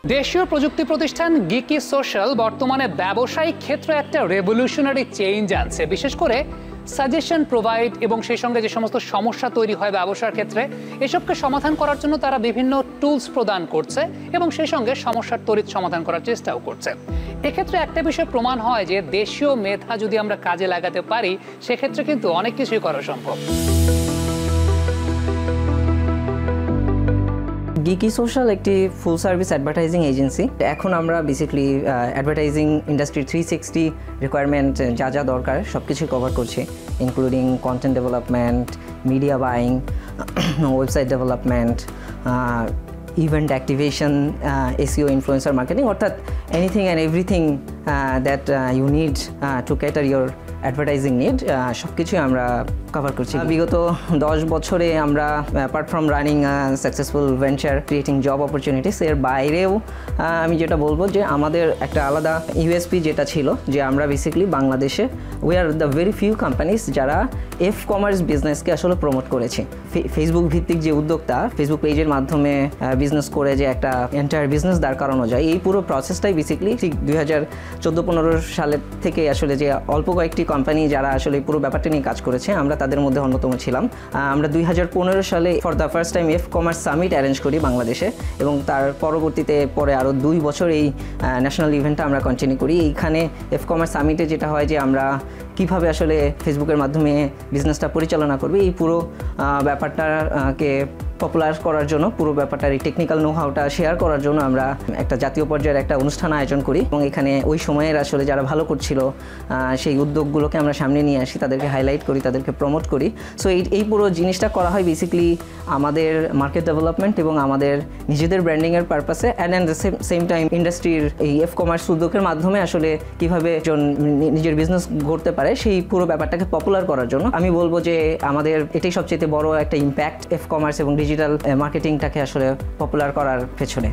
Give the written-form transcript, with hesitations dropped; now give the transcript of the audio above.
দেশীয় প্রযুক্তি প্রতিষ্ঠান গিকি সোশ্যাল বর্তমানে ব্যবসায়িক ক্ষেত্রে একটা রেভলিউশনারি চেঞ্জ আনছে, বিশেষ করে সাজেশন প্রোভাইড এবং সেই সঙ্গে যে সমস্ত সমস্যা তৈরি হয় ব্যবসার ক্ষেত্রে এসবকে সমাধান করার জন্য তারা বিভিন্ন টুলস প্রদান করছে এবং সেই সঙ্গে সমস্যার ত্বরিত সমাধান করার চেষ্টাও করছে। এক্ষেত্রে একটা বিষয় প্রমাণ হয় যে দেশীয় মেধা যদি আমরা কাজে লাগাতে পারি সেক্ষেত্রে কিন্তু অনেক কিছুই করা সম্ভব। গিকি সোশ্যাল একটি ফুল সার্ভিস অ্যাডভার্টাইজিং এজেন্সি। এখন আমরা বেসিক্যালি অ্যাডভার্টাইজিং ইন্ডাস্ট্রি 360 রিকোয়ারমেন্ট যা যা দরকার সব কিছু কভার করছি, including content development, media buying, website development, event activation, SEO, influencer marketing, অর্থাৎ anything and everything that you need to cater your advertising need, সব কিছুই আমরা কভার করছি। বিগত 10 বছরে আমরা apart from running successful venture, creating job opportunities, এর বাইরেও আমি যেটা বলবো যে আমাদের একটা আলাদা USP যেটা ছিল যে আমরা বেসিক্যালি বাংলাদেশে we are the very few companies যারা কমার্স বিজনেসকে আসলে প্রমোট করেছি। ফেসবুক ভিত্তিক যে উদ্যোক্তা, ফেসবুক পেজের মাধ্যমে বিজনেস করে যে একটা এন্টায়ার বিজনেস দাঁড় করানো যায়, এই পুরো প্রসেসটাই বেসিক্যালি ঠিক 2014-15 সালের থেকে আসলে যে অল্প কয়েকটি কোম্পানি যারা আসলে পুরো ব্যাপারটা নিয়ে কাজ করেছে, আমরা তাদের মধ্যে অন্যতম ছিলাম। আমরা 2015 সালে for the first time commerce summit arrange করি বাংলাদেশে, এবং তার পরবর্তীতে পরে আরও 2 বছর এই ন্যাশনাল ইভেন্টটা আমরা কন্টিনিউ করি। এইখানে কমার্স সামিটে যেটা হয় যে আমরা কীভাবে আসলে ফেসবুকের মাধ্যমে বিজনেসটা পরিচালনা করবে, এই পুরো ব্যাপারটাকে পপুলার করার জন্য, পুরো ব্যাপারটার এই টেকনিক্যাল নো-হাউটা শেয়ার করার জন্য আমরা একটা জাতীয় পর্যায়ের একটা অনুষ্ঠান আয়োজন করি, এবং এখানে ওই সময়ের আসলে যারা ভালো করছিল সেই উদ্যোগগুলোকে আমরা সামনে নিয়ে আসি, তাদেরকে হাইলাইট করি, তাদেরকে প্রমোট করি। সো এই পুরো জিনিসটা করা হয় বেসিক্যালি আমাদের মার্কেট ডেভেলপমেন্ট এবং আমাদের নিজেদের ব্র্যান্ডিংয়ের পারপাসে, অ্যান্ড দ্য সেম টাইম ইন্ডাস্ট্রির এই কমার্স উদ্যোগের মাধ্যমে আসলে কীভাবে একজন নিজের বিজনেস গড়তে পারে সেই পুরো ব্যাপারটাকে পপুলার করার জন্য। আমি বলবো যে আমাদের এটাই সবচেয়ে বড় একটা ইম্প্যাক্ট কমার্স এবং ডিজিটাল মার্কেটিংটাকে আসলে পপুলার করার পেছনে।